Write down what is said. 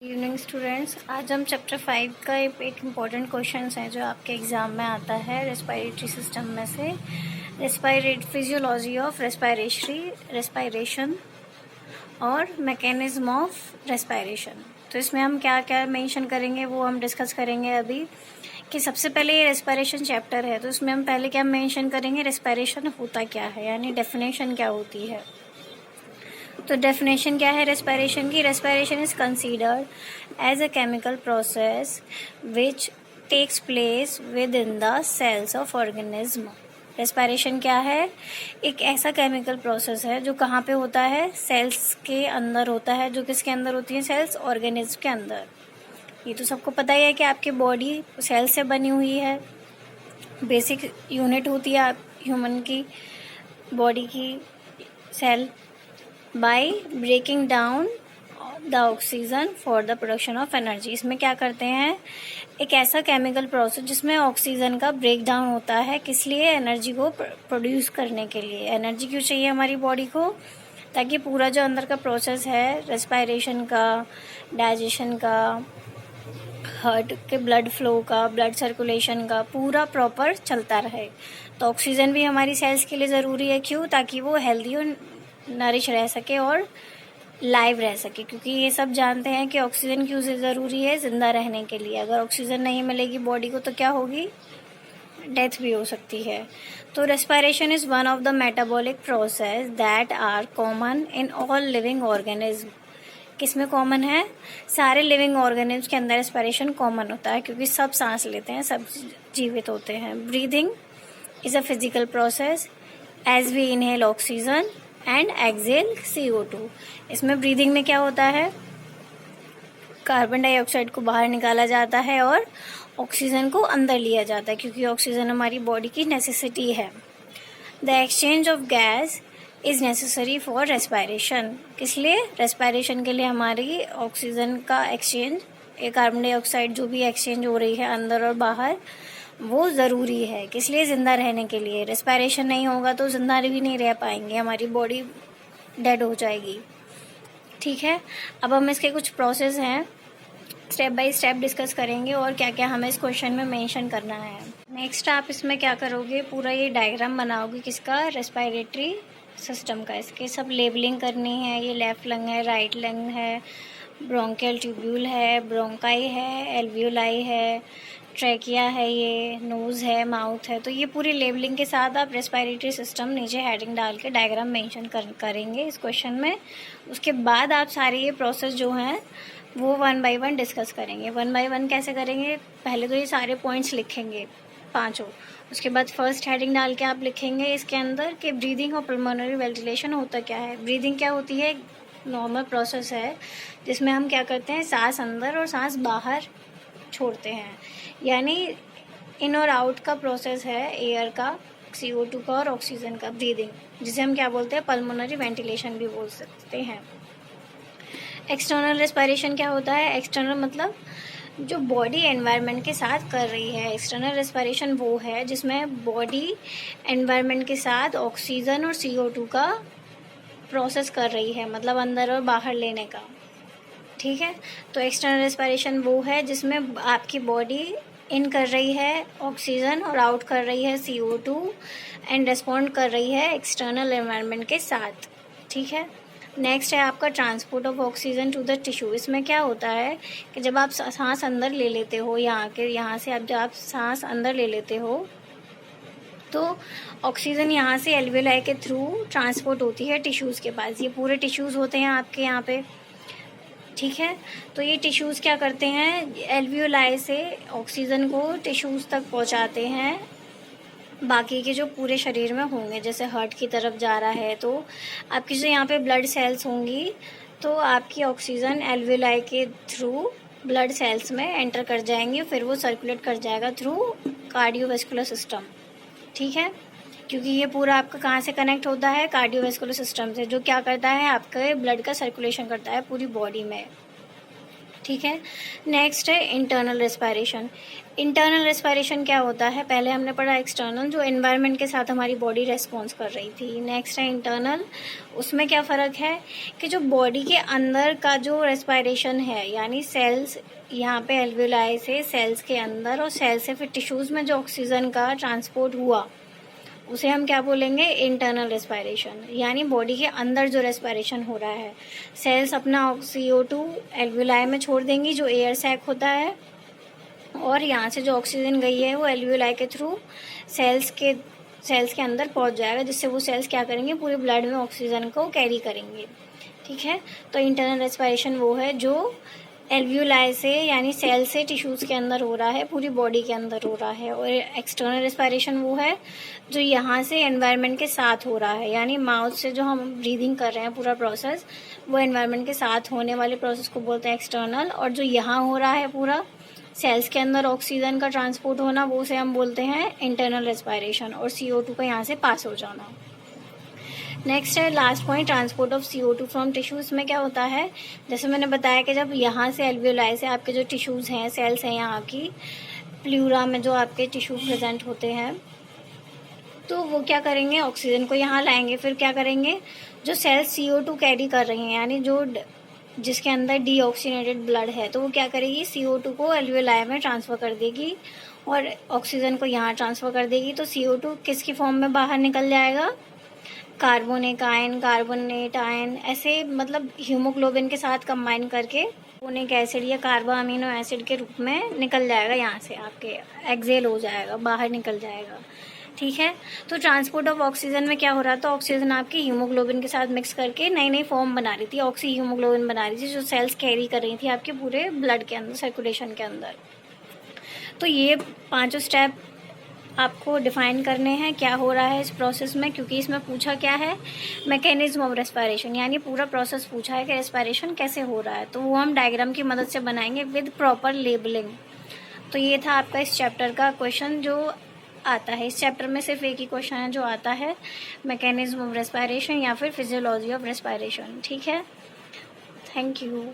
Evening students, आज हम chapter 5 का एक इम्पॉर्टेंट क्वेश्चन है जो आपके एग्जाम में आता है रेस्पिरेटरी सिस्टम में से। फिजियोलॉजी ऑफ रेस्पिरेशन और मैकेनिज्म ऑफ रेस्पिरेशन। तो इसमें हम क्या क्या मेंशन करेंगे वो हम डिस्कस करेंगे अभी। कि सबसे पहले ये रेस्पिरेशन चैप्टर है तो इसमें हम पहले क्या मेंशन करेंगे, रेस्पिरेशन होता क्या है, यानी डेफिनेशन क्या होती है। तो डेफिनेशन क्या है रेस्पिरेशन की? Respiration is considered as a chemical process which takes place within the cells of organism. Respiration क्या है? एक ऐसा केमिकल प्रोसेस है जो कहाँ पे होता है? सेल्स के अंदर होता है। जो किसके अंदर होती है? सेल्स, ऑर्गेनिज्म के अंदर। ये तो सबको पता ही है कि आपकी बॉडी सेल से बनी हुई है, बेसिक यूनिट होती है ह्यूमन की बॉडी की cell. By breaking down the oxygen for the production of energy. इसमें क्या करते हैं? एक ऐसा केमिकल प्रोसेस जिसमें ऑक्सीजन का ब्रेक डाउन होता है। किस लिए? एनर्जी को प्रोड्यूस करने के लिए। एनर्जी क्यों चाहिए हमारी बॉडी को? ताकि पूरा जो अंदर का प्रोसेस है रेस्पिरेशन का, डाइजेशन का, हार्ट के ब्लड फ्लो का, ब्लड सर्कुलेशन का पूरा प्रॉपर चलता रहे। तो ऑक्सीजन भी हमारी सेल्स के लिए ज़रूरी है। क्यों? ताकि वो हेल्दी और नरिश रह सके और लाइव रह सके। क्योंकि ये सब जानते हैं कि ऑक्सीजन क्यों ज़रूरी है जिंदा रहने के लिए। अगर ऑक्सीजन नहीं मिलेगी बॉडी को तो क्या होगी? डेथ भी हो सकती है। तो respiration is one of the metabolic process that are common in all living organism. किसमें कॉमन है? सारे लिविंग ऑर्गेनिज्म के अंदर रेस्पिरेशन कॉमन होता है क्योंकि सब सांस लेते हैं, सब जीवित होते हैं। Breathing is a physical process as we inhale oxygen and exhale CO2। इसमें ब्रीदिंग में क्या होता है? कार्बन डाइऑक्साइड को बाहर निकाला जाता है और ऑक्सीजन को अंदर लिया जाता है क्योंकि ऑक्सीजन हमारी बॉडी की नेसेसिटी है। The exchange of gas is necessary for respiration. किस लिए? रेस्पिरेशन के लिए हमारी ऑक्सीजन का एक्सचेंज, कार्बन डाइऑक्साइड जो भी एक्सचेंज हो रही है अंदर और बाहर, वो ज़रूरी है। किस लिए? जिंदा रहने के लिए। रेस्पिरेशन नहीं होगा तो जिंदा भी नहीं रह पाएंगे, हमारी बॉडी डेड हो जाएगी। ठीक है, अब हम इसके कुछ प्रोसेस हैं स्टेप बाय स्टेप डिस्कस करेंगे और क्या क्या हमें इस क्वेश्चन में मेंशन करना है। नेक्स्ट आप इसमें क्या करोगे, पूरा ये डायग्राम बनाओगे किसका? रेस्पिरेटरी सिस्टम का। इसके सब लेबलिंग करनी है। ये लेफ्ट लंग है, राइट लंग है, ब्रोंकियल ट्यूब्यूल है, ब्रोंकाई है, एल्वियोलाई है, ट्रैकिया है, ये नोज़ है, माउथ है। तो ये पूरी लेबलिंग के साथ आप रेस्पिरेटरी सिस्टम नीचे हेडिंग डाल के डायग्राम मेंशन करेंगे इस क्वेश्चन में। उसके बाद आप सारे ये प्रोसेस जो हैं वो 1 बाय 1 डिस्कस करेंगे। 1 बाय 1 कैसे करेंगे? पहले तो ये सारे पॉइंट्स लिखेंगे पाँचों। उसके बाद फर्स्ट हेडिंग डाल के आप लिखेंगे इसके अंदर कि ब्रीदिंग और पल्मोनरी वेंटिलेशन होता क्या है। ब्रीदिंग क्या होती है? नॉर्मल प्रोसेस है जिसमें हम क्या करते हैं, सांस अंदर और सांस बाहर छोड़ते हैं। यानी इन और आउट का प्रोसेस है एयर का, CO2 का और ऑक्सीजन का, ब्रीदिंग, जिसे हम क्या बोलते हैं? पल्मोनरी वेंटिलेशन भी बोल सकते हैं। एक्सटर्नल रेस्पिरेशन क्या होता है? एक्सटर्नल मतलब जो बॉडी एनवायरनमेंट के साथ कर रही है। एक्सटर्नल रेस्पिरेशन वो है जिसमें बॉडी एनवायरनमेंट के साथ ऑक्सीजन और CO2 का प्रोसेस कर रही है, मतलब अंदर और बाहर लेने का। ठीक है, तो एक्सटर्नल रेस्पिरेशन वो है जिसमें आपकी बॉडी इन कर रही है ऑक्सीजन और आउट कर रही है CO2 एंड रेस्पॉन्ड कर रही है एक्सटर्नल एनवायरनमेंट के साथ। ठीक है, नेक्स्ट है आपका transport of oxygen to the tissue. इसमें क्या होता है कि जब आप सांस अंदर ले लेते हो, यहाँ से जब आप सांस अंदर ले लेते हो तो ऑक्सीजन यहाँ से एल्वियोलाई के थ्रू ट्रांसपोर्ट होती है टिश्यूज़ के पास। ये पूरे टिश्यूज़ होते हैं आपके यहाँ पे। ठीक है, तो ये टिश्यूज़ क्या करते हैं? एल्वियोलाई से ऑक्सीजन को टिश्यूज़ तक पहुँचाते हैं, बाकी के जो पूरे शरीर में होंगे। जैसे हार्ट की तरफ जा रहा है तो आपकी जो यहाँ पे ब्लड सेल्स होंगी तो आपकी ऑक्सीजन एल्वियोलाई के थ्रू ब्लड सेल्स में एंटर कर जाएंगी, फिर वो सर्कुलेट कर जाएगा थ्रू कार्डियोवैस्कुलर सिस्टम। ठीक है, क्योंकि ये पूरा आपका कहाँ से कनेक्ट होता है? कार्डियोवैस्कुलर सिस्टम से, जो क्या करता है? आपके ब्लड का सर्कुलेशन करता है पूरी बॉडी में। ठीक है। नेक्स्ट है इंटरनल रेस्पायरेशन। इंटरनल रेस्पायरेशन क्या होता है? पहले हमने पढ़ा एक्सटर्नल, जो एनवायरनमेंट के साथ हमारी बॉडी रेस्पॉन्स कर रही थी। नेक्स्ट है इंटरनल, उसमें क्या फ़र्क है कि जो बॉडी के अंदर का जो रेस्पायरेशन है, यानी सेल्स यहाँ पे एल्वियोलाई से सेल्स के अंदर और सेल से फिर टिश्यूज़ में जो ऑक्सीजन का ट्रांसपोर्ट हुआ, उसे हम क्या बोलेंगे? Internal respiration. यानी बॉडी के अंदर जो रेस्पायरेशन हो रहा है, सेल्स अपना CO2 एल्वियोलाई में छोड़ देंगी, जो एयर सैक होता है, और यहाँ से जो ऑक्सीजन गई है वो एल्वियोलाई के थ्रू सेल्स के अंदर पहुँच जाएगा, जिससे वो सेल्स क्या करेंगे? पूरे ब्लड में ऑक्सीजन को कैरी करेंगे। ठीक है। तो इंटरनल रेस्पायरेशन वो है जो एल्वियोलाई से यानी सेल से टिश्यूज़ के अंदर हो रहा है, पूरी बॉडी के अंदर हो रहा है। और एक्सटर्नल रेस्पायरेशन वो है जो यहाँ से एनवायरनमेंट के साथ हो रहा है, यानी माउथ से जो हम ब्रीदिंग कर रहे हैं पूरा प्रोसेस, वो एनवायरनमेंट के साथ होने वाले प्रोसेस को बोलते हैं एक्सटर्नल। और जो यहाँ हो रहा है पूरा सेल्स के अंदर ऑक्सीजन का ट्रांसपोर्ट होना, वो उसे हम बोलते हैं इंटरनल रेस्पायरेशन, और CO2 का यहाँ से पास हो जाना। नेक्स्ट है last point, transport of CO2 from tissues में क्या होता है? जैसे मैंने बताया कि जब यहाँ से एल्वियोलाई से आपके जो टिश्यूज़ हैं, सेल्स हैं यहाँ की प्लूरा में जो आपके टिश्यू प्रेजेंट होते हैं, तो वो क्या करेंगे? ऑक्सीजन को यहाँ लाएंगे। फिर क्या करेंगे? जो सेल्स CO2 कैरी कर रही हैं, यानी जो जिसके अंदर डीऑक्सीनेटेड ब्लड है, तो वो क्या करेगी? CO2 को एल्वियोलाई में ट्रांसफ़र कर देगी और ऑक्सीजन को यहाँ ट्रांसफ़र कर देगी। तो CO2 किसकी फॉर्म में बाहर निकल जाएगा? कार्बोनिक आयन, कार्बोनेट आयन, ऐसे मतलब हीमोग्लोबिन के साथ कंबाइन करके कार्बोनिक एसिड या कार्बो अमीनो एसिड के रूप में निकल जाएगा, यहाँ से आपके एक्सेल हो जाएगा, बाहर निकल जाएगा। ठीक है। तो ट्रांसपोर्ट ऑफ ऑक्सीजन में क्या हो रहा था? ऑक्सीजन आपकी हीमोग्लोबिन के साथ मिक्स करके नई नई फॉर्म बना रही थी, ऑक्सी हीमोग्लोबिन बना रही थी, जो सेल्स कैरी कर रही थी आपके पूरे ब्लड के अंदर, सर्कुलेशन के अंदर। तो ये 5 स्टेप आपको डिफाइन करने हैं क्या हो रहा है इस प्रोसेस में, क्योंकि इसमें पूछा क्या है? मैकेनिज्म ऑफ रेस्पायरेशन, यानी पूरा प्रोसेस पूछा है कि रेस्पायरेशन कैसे हो रहा है। तो वो हम डायग्राम की मदद से बनाएंगे विद प्रॉपर लेबलिंग। तो ये था आपका इस चैप्टर का क्वेश्चन जो आता है। इस चैप्टर में सिर्फ एक ही क्वेश्चन है जो आता है, मैकेनिज्म ऑफ रेस्पायरेशन या फिर फिजियोलॉजी ऑफ रेस्पायरेशन। ठीक है। Thank you.